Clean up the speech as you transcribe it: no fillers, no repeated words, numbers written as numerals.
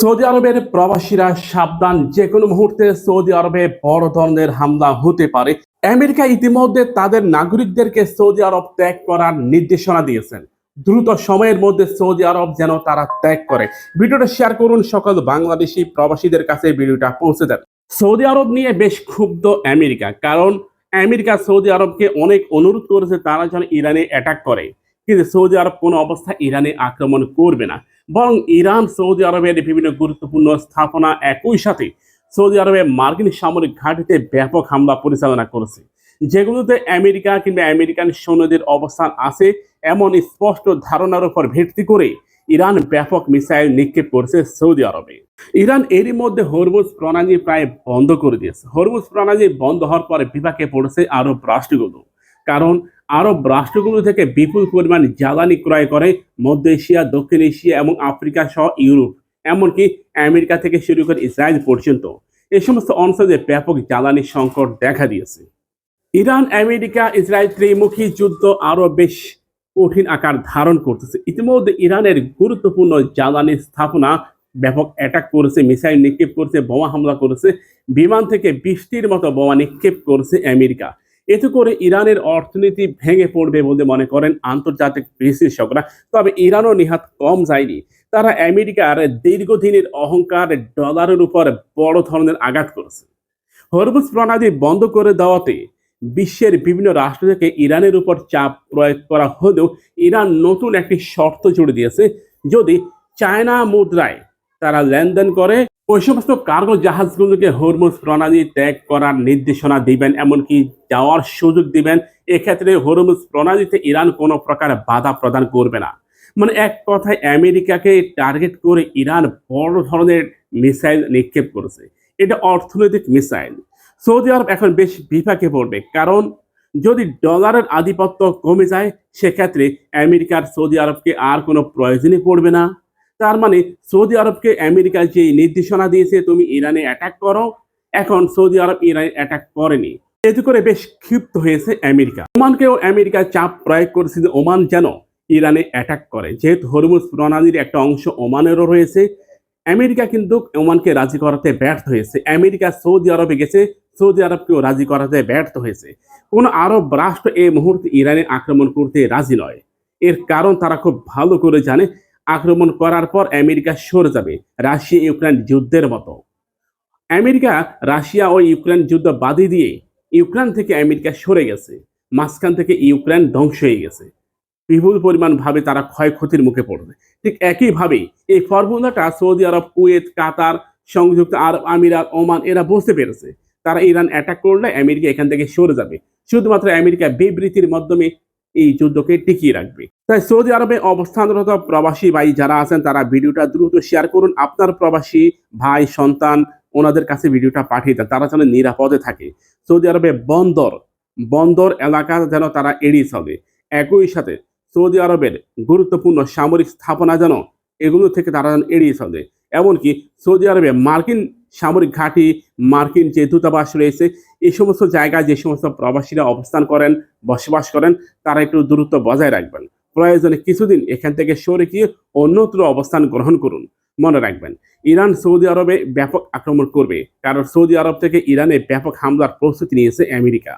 Saudi আরবের প্রবাসীরা সাবধান, যে কোনো মুহূর্তে সৌদি আরবে বড় ধরনের হামলা হতে পারে। আমেরিকা ইতিমধ্যে তাদের নাগরিকদেরকে সৌদি আরব ত্যাগ করার নির্দেশনা দিয়েছেন। দ্রুত সময়ের মধ্যে সৌদি আরব যেন তারা ত্যাগ করে। ভিডিওটা শেয়ার করুন, সকল বাংলাদেশি প্রবাসীদের কাছে ভিডিওটা পৌঁছে দেন। সৌদি আরব নিয়ে বেশ ক্ষুব্ধ আমেরিকা, কারণ আমেরিকা সৌদি আরবকে অনেক অনুরোধ করেছে তারা যেন ইরানে অ্যাটাক করে, কিন্তু সৌদি আরব কোনো অবস্থায় ইরানে আক্রমণ করবে না। বরং ইরান সৌদি আরবের বিভিন্ন গুরুত্বপূর্ণ স্থাপনা, একই সাথে সৌদি আরবে মার্কিন সামরিক ঘাঁটিতে ব্যাপক হামলা পরিচালনা করেছে, যেগুলোতে আমেরিকা কিংবা আমেরিকান সৈন্যদের অবস্থান আছে এমন স্পষ্ট ধারণার উপর ভিত্তি করে ইরান ব্যাপক মিসাইল নিক্ষেপ করছে সৌদি আরবে। ইরান এরই মধ্যে হরমুজ প্রণালী প্রায় বন্ধ করে দিয়েছে। হরমুজ প্রণালী বন্ধ হওয়ার পরে বিপাকে পড়েছে আরব রাষ্ট্রগুলো, কারণ আরব রাষ্ট্রগুলো থেকে বিপুল পরিমাণ জ্বালানি ক্রয় করে মধ্য এশিয়া, দক্ষিণ এশিয়া এবং আফ্রিকা সহ ইউরোপ, এমনকি আমেরিকা থেকে শুরু করে ইসরায়েল পর্যন্ত এই সমস্ত অঞ্চলে ব্যাপক জ্বালানি সংকট দেখা দিয়েছে। ইরান আমেরিকা ইসরায়েল ত্রিমুখী যুদ্ধ আরো বেশ কঠিন আকার ধারণ করতেছে। ইতিমধ্যে ইরানের গুরুত্বপূর্ণ জ্বালানি স্থাপনা ব্যাপক অ্যাটাক করেছে, মিসাইল নিক্ষেপ করেছে, বোমা হামলা করেছে, বিমান থেকে বৃষ্টির মতো বোমা নিক্ষেপ করেছে আমেরিকা। এতে করে ইরানের অর্থনীতি ভেঙে পড়বে বলে মনে করেন আন্তর্জাতিক বিশেষজ্ঞরা। তবে ইরানও নিহাত কম যায়নি। তারা আমেরিকার দীর্ঘদিনের অহংকার ডলারের উপর বড় ধরনের আঘাত করেছে। হরমুজ প্রণালী বন্ধ করে দেওয়াতে বিশ্বের বিভিন্ন রাষ্ট্র থেকে ইরানের উপর চাপ প্রয়োগ করা হলেও ইরান নতুন একটি শর্ত জুড়ে দিয়েছে, যদি চায়না মুদ্রায় তারা লেনদেন করে ওই সমস্ত কার্গো জাহাজগুলোকে হরমুজ প্রণালী ত্যাগ করার নির্দেশনা দিবেন, এমনকি যাওয়ার সুযোগ দিবেন। এক্ষেত্রে হরমুজ প্রণালীতে ইরান কোনো প্রকার বাধা প্রদান করবে না। মানে এক কথায় আমেরিকাকে টার্গেট করে ইরান বড় ধরনের মিসাইল নিক্ষেপ করেছে। এটা অর্থনৈতিক মিসাইল। সৌদি আরব এখন বেশ বিপাকে পড়বে, কারণ যদি ডলারের আধিপত্য কমে যায় সেক্ষেত্রে আমেরিকার সৌদি আরবকে আর কোনো প্রয়োজনই পড়বে না। তার মানে সৌদি আরবকে আমেরিকা যে নির্দেশনা দিয়েছে তুমি ইরানে অ্যাটাক করো, এখন সৌদি আরব ইরানে অ্যাটাক করেনি। এতে করে বেশ ক্ষিপ্ত হয়েছে আমেরিকা। ওমানকেও আমেরিকা চাপ প্রয়োগ করেছে যে ওমান যেন ইরানে অ্যাটাক করে, যেহেতু হরমুজ প্রণালীর একটা অংশ ওমানেরও রয়েছে। আমেরিকা কিন্তু ওমানকে রাজি করাতে ব্যর্থ হয়েছে। আমেরিকা সৌদি আরবে গেছে, সৌদি আরবকেও রাজি করাতে ব্যর্থ হয়েছে। কোনো আরব রাষ্ট্র এই মুহূর্তে ইরানে আক্রমণ করতে রাজি নয়। এর কারণ তারা খুব ভালো করে জানে, আক্রমণ করার পর আমেরিকা সরে যাবে, রাশিয়া ইউক্রেন যুদ্ধের মতো। আমেরিকা রাশিয়া ও ইউক্রেন যুদ্ধ বাদে দিয়ে ইউক্রেন থেকে আমেরিকা সরে গেছে, মাঝখান থেকে ইউক্রেন ধ্বংস হয়ে গেছে, বিপুল পরিমাণ ভাবে তারা ক্ষয়ক্ষতির মুখে পড়বে। ঠিক একইভাবে এই ফর্মুলাটা সৌদি আরব, কুয়েত, কাতার, সংযুক্ত আরব আমিরাত, ওমান এরা বুঝতে পেরেছে। তারা ইরান অ্যাটাক করলে আমেরিকা এখান থেকে সরে যাবে, শুধুমাত্র আমেরিকা বিবৃতির মাধ্যমে এই যুদ্ধকে টিকিয়ে রাখবে। তাই সৌদি আরবে অবস্থানরত প্রবাসী ভাই যারা আছেন তারা ভিডিওটা দ্রুত শেয়ার করুন। আপনার প্রবাসী ভাই, সন্তান, ওনাদের কাছে ভিডিওটা পাঠিয়ে দেন, তারা যেন নিরাপদে থাকে। সৌদি আরবে বন্দর বন্দর এলাকা যেন তারা এড়িয়ে চলে। একই সাথে সৌদি আরবের গুরুত্বপূর্ণ সামরিক স্থাপনা যেন এগুলো থেকে তারা যেন এড়িয়ে চলে। এমনকি সৌদি আরবে মার্কিন সামরিক ঘাঁটি, মার্কিন যে দূতাবাস রয়েছে, এই সমস্ত জায়গায় যে সমস্ত প্রবাসীরা অবস্থান করেন, বসবাস করেন, তারা একটু দূরত্ব বজায় রাখবেন। প্রয়োজনে কিছুদিন এখান থেকে সরে গিয়ে অন্যত্র অবস্থান গ্রহণ করুন। মনে রাখবেন, ইরান সৌদি আরবে ব্যাপক আক্রমণ করবে, কারণ সৌদি আরব থেকে ইরানে ব্যাপক হামলার প্রস্তুতি নিয়েছে আমেরিকা।